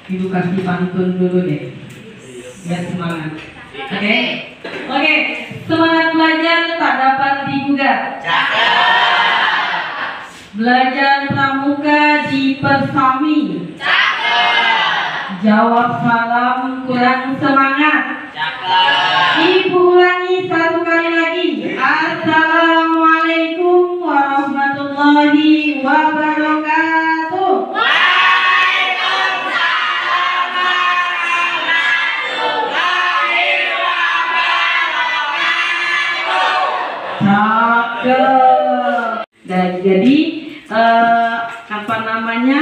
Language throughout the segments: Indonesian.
Ibu kasih pantun dulu deh, biar semangat. Oke, oke. Semangat belajar tak dapat digugat. Belajar pramuka dipersami. Jawab salam kurang semangat. Ibu ulangi satu kali lagi. Assalamualaikum warahmatullahi wabarakatuh. Waalaikumsalam warahmatullahi wabarakatuh. Cakep. Dan jadi apa namanya,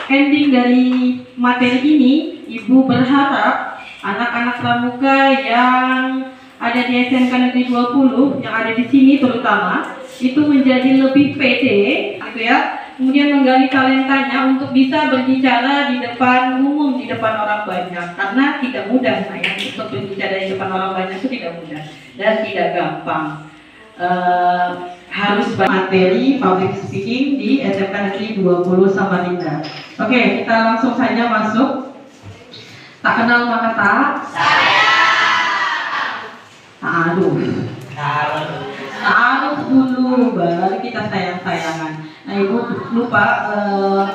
ending dari materi ini, Ibu berharap anak-anak pramuka yang ada di SMK Negeri 20 yang ada di sini terutama itu menjadi lebih pede, gitu ya. Kemudian menggali talentanya untuk bisa berbicara di depan umum, di depan orang banyak. Karena tidak mudah, untuk berbicara di depan orang banyak itu tidak mudah dan tidak gampang. Harus materi public speaking di SMK Negeri 20 Samarinda. Oke, kita langsung saja masuk. Tak kenal maka tak? Saya. Taruh dulu, baru kita sayang-sayangan. Nah, Ibu lupa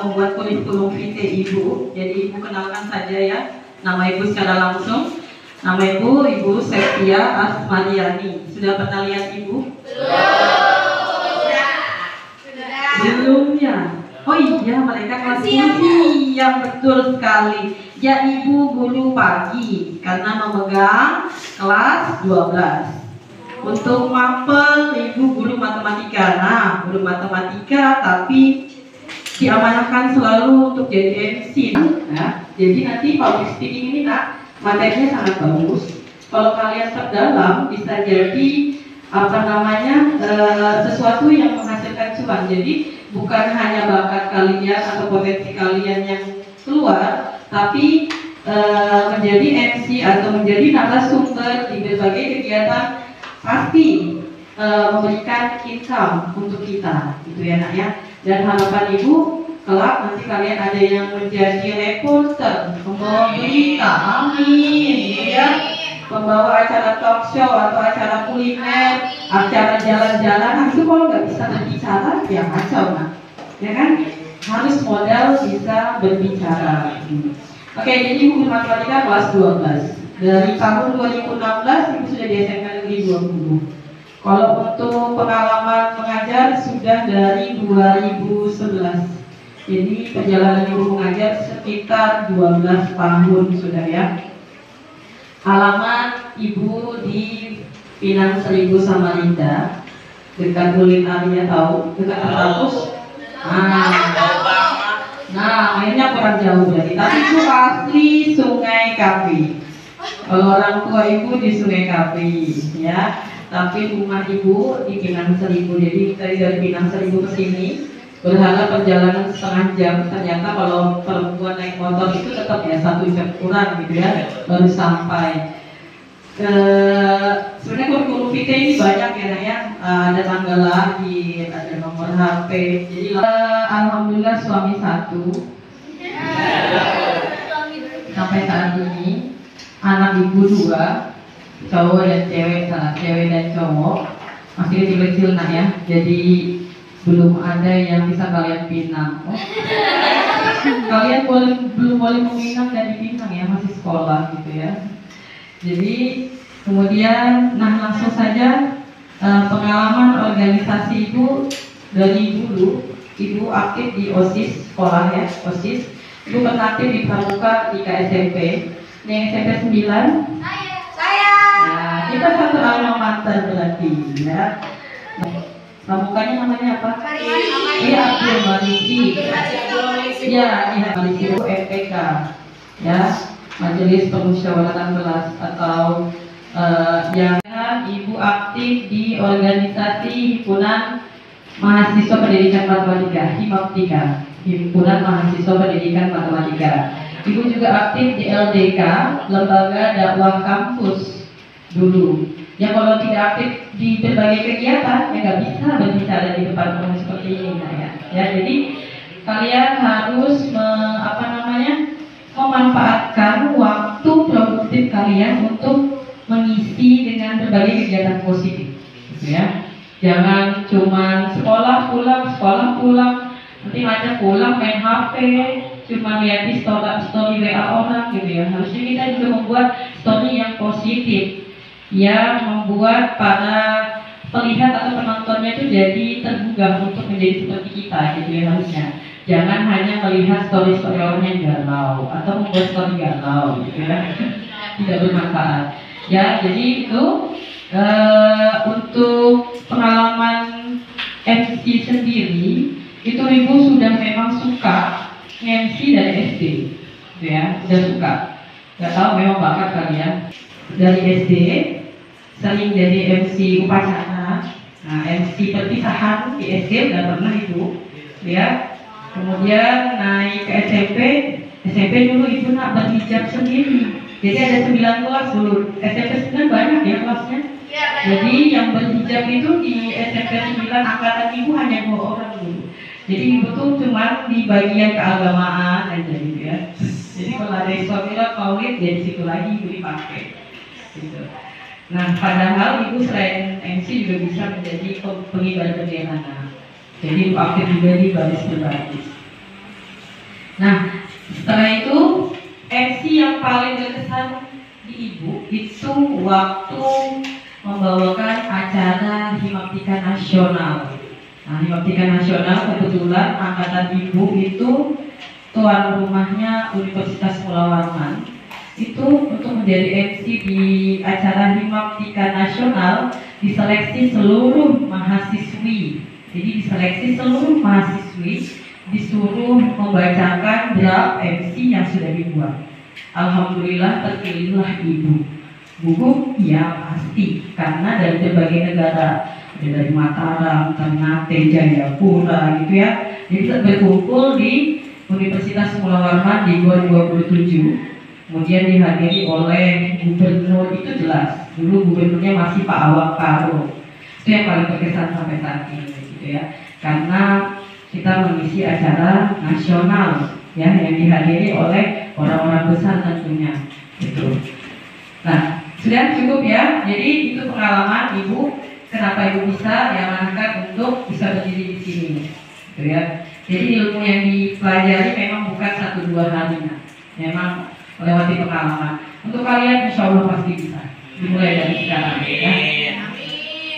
membuat kurikulum vitae Ibu. Jadi Ibu kenalkan saja ya nama Ibu secara langsung. Nama Ibu Septia Asmariani. Sudah pernah lihat Ibu? Belumnya. Oh iya, mereka kelas siang, betul sekali. Ya, Ibu guru pagi karena memegang kelas 12. Untuk mapel, Ibu guru matematika. Nah, guru matematika tapi diamanahkan selalu untuk jadi MC. Nah, jadi nanti public speaking ini materinya sangat bagus. Kalau kalian terdalam bisa jadi sesuatu yang menghasilkan cuan. Jadi bukan hanya bakat kalian atau potensi kalian yang keluar, tapi menjadi MC atau menjadi narasumber di berbagai kegiatan pasti memberikan income untuk kita, gitu ya nak ya. Dan harapan Ibu kelak nanti kalian ada yang menjadi reporter, pembawa berita, amin, ya. Membawa acara talk show atau acara kuliner, acara jalan-jalan. Itu kalau nggak bisa berbicara, ya kacau, nah, ya kan? Harus modal bisa berbicara. Oke, jadi Ibu matematika kelas 12. Dari tahun 2016 Ibu sudah di SMK Negeri 20. Kalau untuk pengalaman mengajar sudah dari 2011. Jadi perjalanan Ibu mengajar sekitar 12 tahun sudah ya. Alamat Ibu di Pinang Seribu Samarinda, dekat Ulin Arya, tahu? Dekat kampus. Nah, mainnya kurang jauh dari. Tapi itu asli Sungai Kapi. Kalau orang tua Ibu di Sungai Kapi, ya. Tapi rumah Ibu di Pinang Seribu. Jadi kita dari Pinang Seribu ke sini berharap perjalanan setengah jam. Ternyata kalau perempuan naik motor itu tetap ya 1 jam kurang gitu ya, baru sampai. Sebenarnya kurikulum vitae ini banyak ya, ada tanggal lahir, ada nomor HP. Jadi alhamdulillah suami 1 sampai saat ini, anak Ibu 2, cowok dan cewek, cewek dan cowok, masih kecil-kecil nak ya. Jadi belum ada yang bisa kalian pinang. Kalian belum boleh meminang dari Pinang ya, masih sekolah gitu ya. Jadi kemudian, langsung saja pengalaman organisasi Ibu dari dulu. Ibu aktif di OSIS sekolah ya, OSIS. Ibu pernah aktif di pramuka di KSMP. Ini SMP 9. Saya. Nah, kita satu alma mater berarti ya. Pramukanya namanya apa? Iya, Abdul Marisi. Ya, ini Marisi itu MPK, ya, Majelis Permusyawaratan Kelas atau yang Ibu aktif di organisasi Himpunan Mahasiswa Pendidikan Matematika, Himpunan Mahasiswa Pendidikan Matematika. Ibu juga aktif di LDK, Lembaga Dakwah Kampus dulu. Ya, kalau tidak aktif di berbagai kegiatan, ya nggak bisa berbicara di depan umum seperti ini, ya. Jadi kalian harus memanfaatkan waktu produktif kalian untuk mengisi dengan berbagai kegiatan positif, gitu ya. Jangan cuma sekolah pulang, nanti macam pulang main HP, cuma lihat di story WA orang gitu ya. Harusnya kita juga membuat story yang positif, yang membuat para pelihat atau penontonnya itu jadi tergugah untuk menjadi seperti kita gitu ya harusnya. Jangan hanya melihat story orang yang galau atau membuat story galau gitu ya. Tidak bermanfaat. Ya, jadi itu untuk pengalaman MC sendiri itu Ibu sudah memang suka MC dari SD, gitu ya, sudah suka. Gak tahu memang bakat kalian dari SD sering jadi MC upacara. Nah, MC perpisahan di SD udah pernah Ibu, ya. Kemudian naik ke SMP dulu Ibu nak berhijab sendiri. Jadi ada 9 kelas dulu. SMP 9 banyak ya kelasnya. Jadi yang berhijab itu di SMP 9 angkatan Ibu hanya 2 orang dulu. Jadi Ibu tuh cuma di bagian keagamaan aja gitu ya. Jadi kalau ada Islamillah Maulid ya di situ lagi Ibu dipakai. Gitu. Nah, padahal Ibu selain MC juga bisa menjadi pengibar bendera. Jadi Ibu aktif juga di baris. Nah, setelah itu MC yang paling berkesan di Ibu itu waktu membawakan acara Himaptika Nasional. Nah, Himaptika Nasional kebetulan angkatan Ibu itu tuan rumahnya Universitas Mula Warman. Itu untuk menjadi MC di acara Himaptika Nasional diseleksi seluruh mahasiswi. Jadi diseleksi seluruh mahasiswi disuruh membacakan draft MC yang sudah dibuat. Alhamdulillah terpilihlah Ibu. Bu, ya pasti karena dari berbagai negara, dari Mataram, Ternate, Jayapura gitu ya. Jadi berkumpul di Universitas Mula Warman di 2027. Kemudian dihadiri oleh gubernur, itu jelas. Dulu gubernurnya masih Pak Awang Karo. Itu yang paling berkesan sampai saat ini gitu ya. Karena kita mengisi acara nasional ya yang dihadiri oleh orang-orang besar tentunya gitu. Nah, sudah cukup ya. Jadi itu pengalaman Ibu kenapa Ibu bisa diamankan untuk bisa berdiri di sini gitu ya. Jadi ilmu yang dipelajari memang bukan 1-2 hari, memang melewati pengalaman. Untuk kalian insya Allah pasti bisa. Dimulai dari sekarang ya.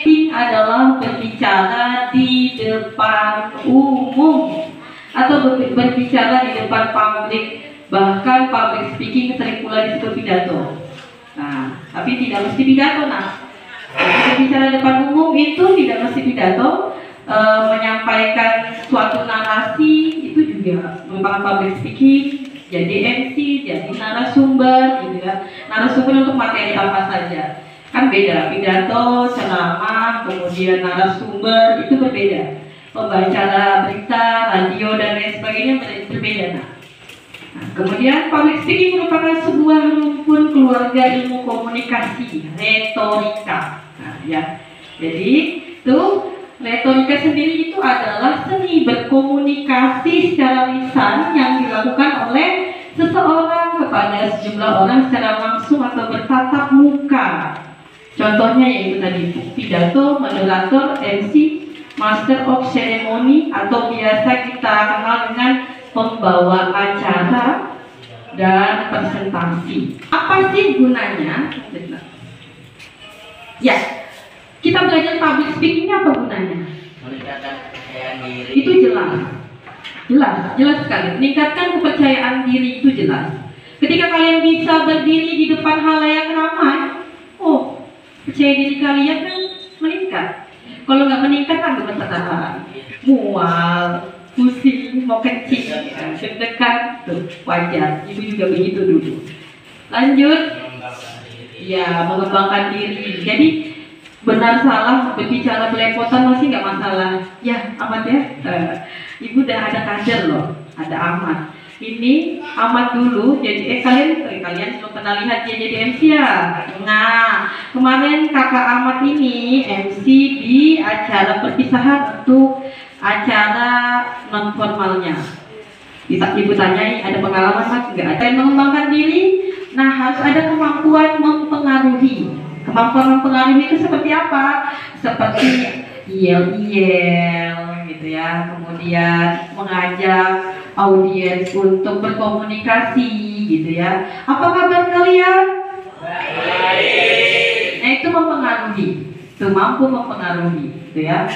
Ini adalah berbicara di depan umum atau berbicara di depan publik, bahkan public speaking sering pula disebut pidato. Nah, tapi tidak mesti pidato. Nah, berbicara di depan umum itu tidak mesti pidato. Menyampaikan suatu narasi itu juga merupakan public speaking. Jadi MC, jadi narasumber, gitu ya. Narasumber untuk materi apa saja. Kan beda, pidato, ceramah, kemudian narasumber itu berbeda. Pembacara berita, radio dan lain sebagainya berbeda. Nah, kemudian public speaking merupakan sebuah rumpun keluarga ilmu komunikasi, retorika. Nah, ya. Jadi itu retorika sendiri itu adalah seni berkomunikasi secara lisan yang dilakukan oleh seseorang kepada sejumlah orang secara langsung atau bertatap muka. Contohnya yaitu tadi pidato, moderator, MC, master of ceremony atau biasa kita kenal dengan pembawa acara dan presentasi. Apa sih gunanya? Ya, kita belajar public speakingnya apa gunanya? Meningkatkan kepercayaan diri. Itu jelas sekali. Meningkatkan kepercayaan diri itu jelas. Ketika kalian bisa berdiri di depan halayak ramai, oh, percaya diri kalian kan meningkat. Kalau nggak meningkat kan gemeteran, mual, pusing, mau kencing, deg-degan, tuh wajar. Ibu juga begitu dulu. Lanjut, ya mengembangkan diri. Jadi benar salah berbicara belepotan masih nggak masalah. Ya Ahmad ya, Ibu udah ada kader loh, ada Ahmad. Ini Ahmad dulu, jadi kalian belum pernah lihat dia jadi MC ya. Nah, kemarin kakak Ahmad ini MC di acara perpisahan untuk acara non formalnya. Bisa ibu tanyai, ada pengalaman mas? Nggak ada. Yang mengembangkan diri, nah harus ada kemampuan mempengaruhi. Kemampuan mempengaruhi itu seperti apa? Seperti yel-yel gitu ya, kemudian mengajak audiens untuk berkomunikasi gitu ya. Apa kabar kalian? Baik. Nah itu mempengaruhi, itu mampu mempengaruhi gitu ya.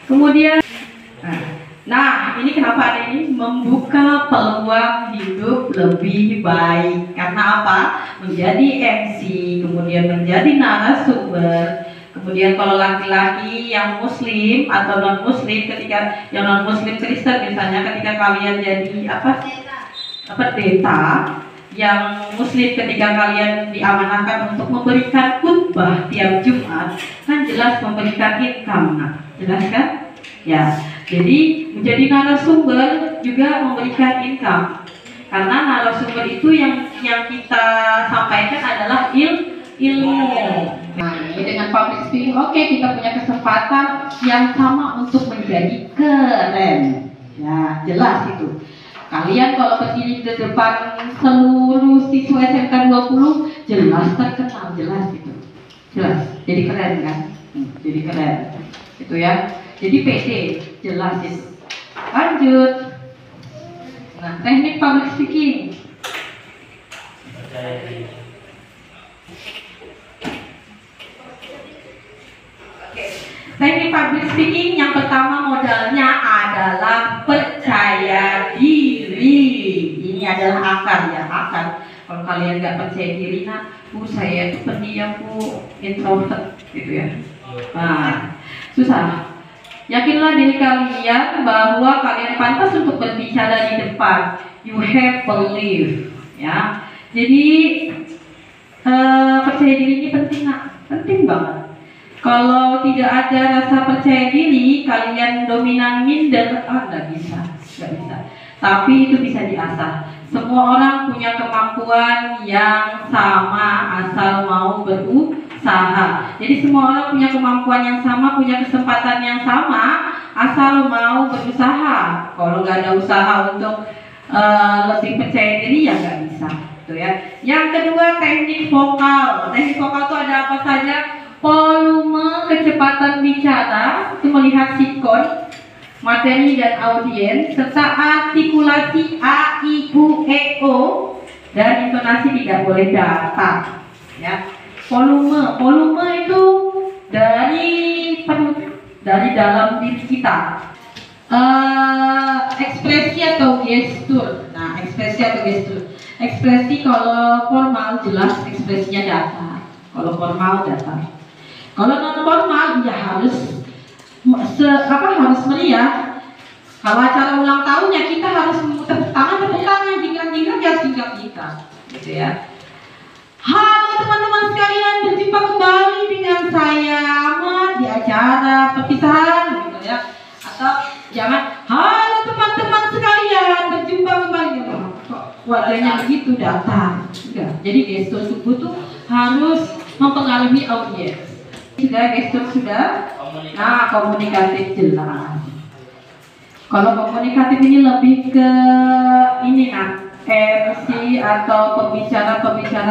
Kemudian nah, ini kenapa ada ini? Membuka peluang hidup lebih baik. Karena apa? Menjadi MC, kemudian menjadi narasumber. Kemudian kalau laki-laki yang muslim atau non-muslim, ketika yang non-muslim Kristen misalnya, ketika kalian jadi pendeta, yang muslim ketika kalian diamanahkan untuk memberikan khutbah tiap Jumat, kan jelas memberikan income, nah, jelas kan? Ya, jadi menjadi narasumber juga memberikan income, karena narasumber itu yang kita sampaikan adalah ilmu. Nah, ini dengan public speaking, oke, kita punya kesempatan yang sama untuk menjadi keren. Ya, jelas itu. Kalian kalau berdiri di depan seluruh siswa SMK 20, jelas terkenal, jelas itu. Jelas, jadi keren kan? Jadi keren. Itu ya. Jadi pede, jelas itu. Lanjut. Nah, teknik public speaking. Teknik public speaking yang pertama modalnya adalah percaya diri. Ini adalah akar ya, akar. Kalau kalian nggak percaya diri, saya itu pendiam, introvert, gitu ya. Nah, susah. Yakinlah diri kalian bahwa kalian pantas untuk berbicara di depan. You have belief, ya. Jadi percaya diri ini penting, penting banget. Kalau tidak ada rasa percaya diri, kalian dominan minder, nggak bisa. Tapi itu bisa diasah. Semua orang punya kemampuan yang sama asal mau berusaha. Jadi semua orang punya kemampuan yang sama, punya kesempatan yang sama asal mau berusaha. Kalau nggak ada usaha untuk lebih percaya diri, ya nggak bisa. Gitu ya. Yang kedua, teknik vokal. Teknik vokal itu ada apa saja? Volume, kecepatan bicara, itu melihat sikon, materi dan audiens, serta artikulasi A, I, U, E, O, dan intonasi tidak boleh datar. Ya. Volume itu dari dalam diri kita. Ekspresi atau gestur. Nah, ekspresi atau gestur. Ekspresi kalau formal jelas ekspresinya datar. Kalau formal datar. Kalau non formal ya harus meriah. Kalau acara ulang tahunnya kita harus tepuk tangan, jingkrak ya singkat kita, gitu ya. Halo teman-teman sekalian, berjumpa kembali dengan saya Ahmad di acara perpisahan, gitu ya. Atau jangan, halo teman-teman sekalian, berjumpa kembali. Kok wajahnya begitu datar? Enggak. Jadi gestur tubuh tuh harus mempengaruhi audiens. Sudah gestur sudah. Nah, komunikatif jelas. Kalau komunikatif ini lebih ke ini MC atau pembicara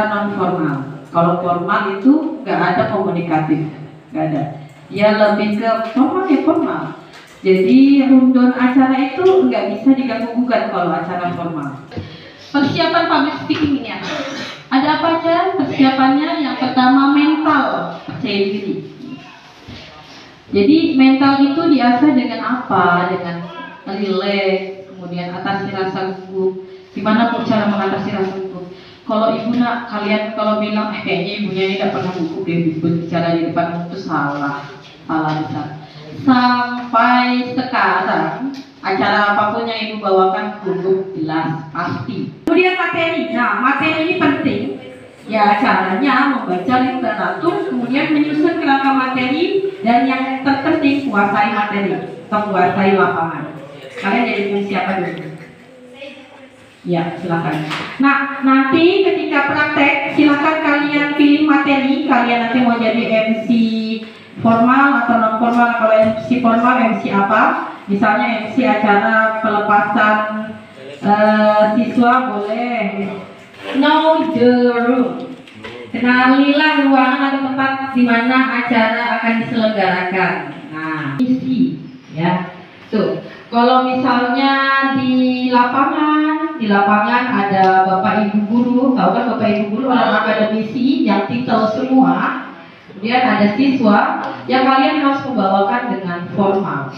non formal. Kalau formal itu nggak ada komunikatif, nggak ada. Dia lebih ke formal. Jadi rundown acara itu nggak bisa diganggu gugat kalau acara formal. Persiapan public speaking ini ada apa aja persiapannya? Yang pertama mental, percaya diri. Jadi mental itu diasah dengan apa? Dengan relax, kemudian atasi rasa gugup. Gimana cara mengatasi rasa gugup? Kalau ibu kalian kalau bilang kayaknya ibunya ini tidak pernah gugup dia berbicara di depan, itu salah besar. Sampai sekarang acara apapun yang ibu bawakan gugup jelas pasti. Kemudian materi. Nah, materi ini penting. Ya, caranya membaca literatur, kemudian menyusun kerangka materi, dan yang terpenting kuasai materi, menguasai lapangan. Kalian jadi tim siapa dulu? Ya, silakan. Nah, nanti ketika praktek, silakan kalian pilih materi. Kalian nanti mau jadi MC formal atau non formal. Kalau MC formal, MC apa? Misalnya MC acara pelepasan Siswa boleh know the room. Kenalilah ruangan atau tempat di mana acara akan diselenggarakan. Nah, isi ya. Tuh, kalau misalnya di lapangan ada Bapak Ibu guru, tahu kan Bapak Ibu guru orang akademisi yang titel semua. Kemudian ada siswa yang kalian harus membawakan dengan formal.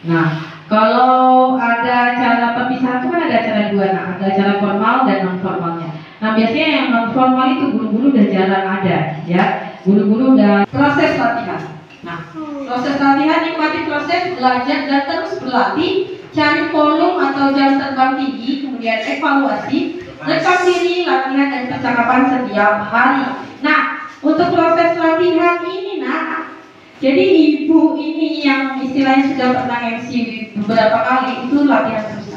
Nah, kalau ada cara perpisahan itu kan ada cara dua, nah ada cara formal dan non formalnya. Nah biasanya yang non formal itu guru-guru udah jarang ada, ya. Guru-guru udah proses latihan. Nah, proses latihan nikmati proses belajar dan terus berlatih, cari volume atau jam terbang tinggi, kemudian evaluasi, rekam diri, latihan dan percakapan setiap hari. Nah, untuk proses latihan ini, nah, jadi ibu ini yang istilahnya sudah pernah MC beberapa kali itu latihan terus.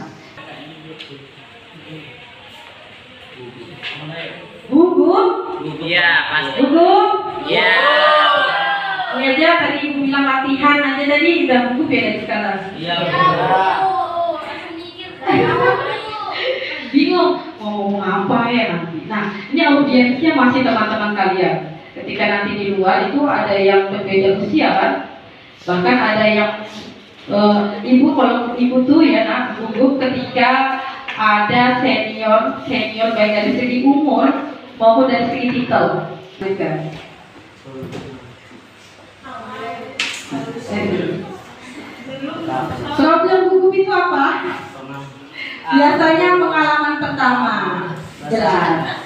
Gugup? Iya, pasti. Gugup? Iya. Ini aja tadi ibu bilang latihan aja tadi udah gugup ya dari sekarang. Iya. Bingung mau ngomong apa ya nanti. Nah, ini audiensnya masih teman-teman kalian. Ketika nanti di luar itu ada yang berbeda usia kan, bahkan ada yang ibu kalau ibu tuh ya nak gugup ketika ada senior baik dari segi umur maupun dari segi titel. Problem gugup itu apa? Biasanya pengalaman pertama, jelas.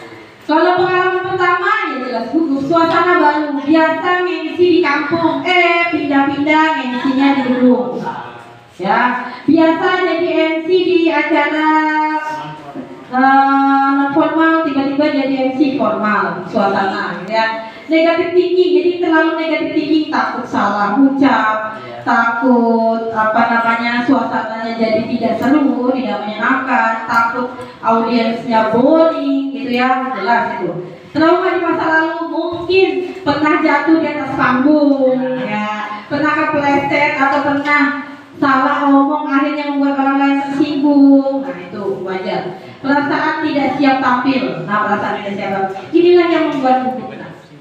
Kalau pengalaman pertama ya jelas gugup, suasana baru, biasa ngisi di kampung, pindah-pindah ngisinya di gedung. Ya, biasa jadi MC di acara non formal, tiba-tiba jadi MC formal, suasana, ya. Negatif thinking, jadi terlalu negatif thinking, takut salah ucap, takut suasananya jadi tidak seru, tidak menyenangkan, takut audiensnya boring, gitu ya, jelas itu. Trauma di masa lalu mungkin pernah jatuh di atas panggung, ya, pernah kepleset atau pernah salah ngomong akhirnya membuat orang lain tersinggung, nah itu wajar. Perasaan tidak siap tampil, perasaan tidak siap tampil, inilah yang membuat gugup.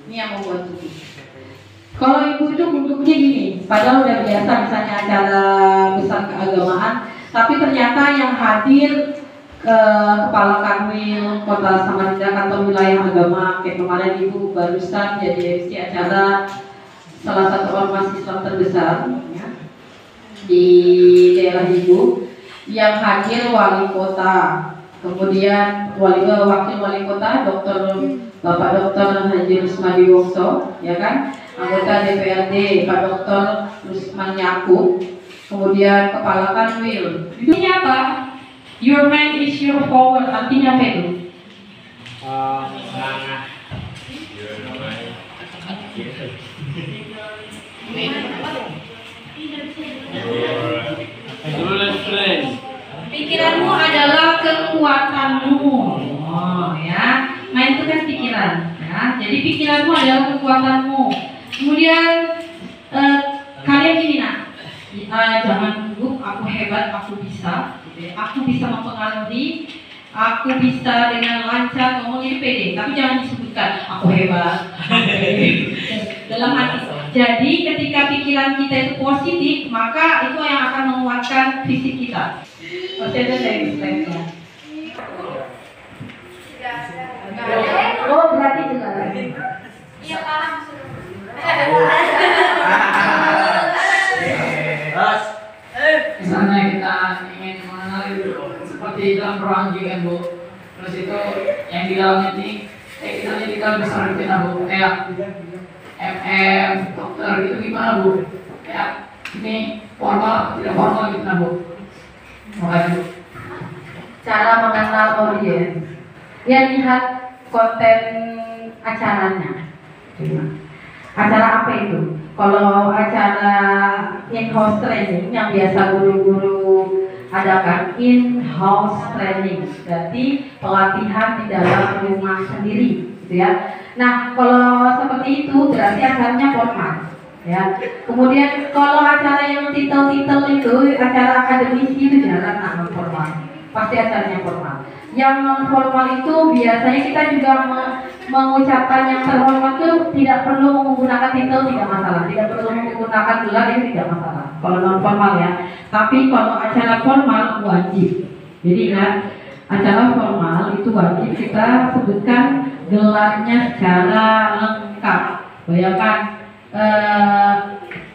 Ini yang membuat gugup. Kalau ibu itu gugupnya gini, padahal udah biasa misalnya acara besar keagamaan, tapi ternyata yang hadir kepala kanwil kota Samarinda kantor wilayah agama, kayak kemarin ibu barusan jadi MC acara salah satu ormas Islam terbesar ya, di daerah ibu, yang hadir wali kota, kemudian wakil wali kota Bapak Dr. Haji Rusmadi Wongso, ya kan, anggota DPRD Pak Dr. Rusman Yakub, kemudian kepala kanwil. Ini apa? Your mind is your power, artinya apa itu? Semangat. Pikiranmu adalah kekuatanmu. Oh ya, main itu kan pikiran. Ya, jadi pikiranmu adalah kekuatanmu. Kemudian kalian gini nak, jangan gugup. Aku hebat, aku bisa. Gitu ya. Aku bisa mempengaruhi. Aku bisa dengan lancar ngomong ini pede, tapi jangan disebutkan aku hebat. Dalam hati. Jadi ketika pikiran kita itu positif, maka itu yang akan menguatkan fisik kita. Masih ada dari slide-nya. Oh berarti jelas. Iya paham. Misalnya kita ingin mengenal itu seperti dalam ruang JN Bu, terus itu yang di dalamnya ini kita jadi kalau besar gitu Bu, kayak dokter gitu gimana Bu, kayak ini formal tidak formal gitu Bu. Makasih Bu. Cara mengenal audiens, ya lihat konten acaranya. Acara apa itu? Kalau acara in-house training yang biasa guru-guru adakan, in-house training, berarti pelatihan di dalam rumah sendiri, gitu ya. Nah, kalau seperti itu berarti acaranya formal, ya. Kemudian kalau acara yang titel-titel itu, acara akademisi itu jarang non formal. pasti acaranya formal. Yang non formal itu biasanya kita juga mengucapkan yang terhormat itu tidak perlu menggunakan titel, tidak masalah, tidak perlu menggunakan gelar, itu tidak masalah kalau non formal ya. Tapi kalau acara formal wajib. Jadi ingat, acara formal itu wajib kita sebutkan gelarnya secara lengkap. Bayangkan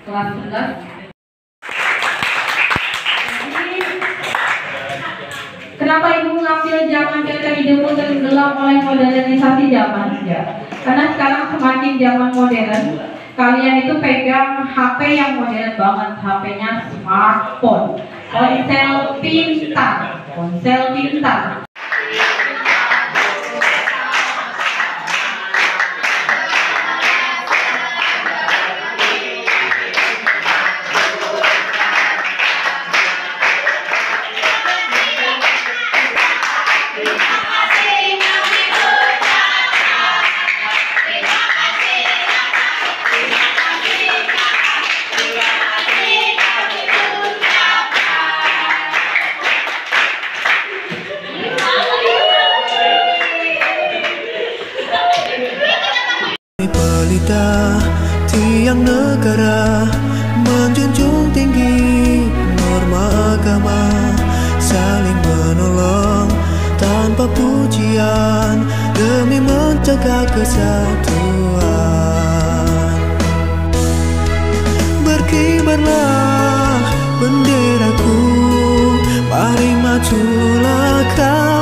kelas 11. Kenapa ibu ngambil zaman cerita hidupmu tenggelam oleh modernisasi zaman? Ya, karena sekarang semakin zaman modern, kalian itu pegang HP yang modern banget, HP-nya smartphone, ponsel pintar, ponsel pintar. Pelita tiang negara menjunjung tinggi norma agama, saling menolong tanpa pujian demi menjaga kesatuan. Berkibarlah benderaku, mari majulah kau.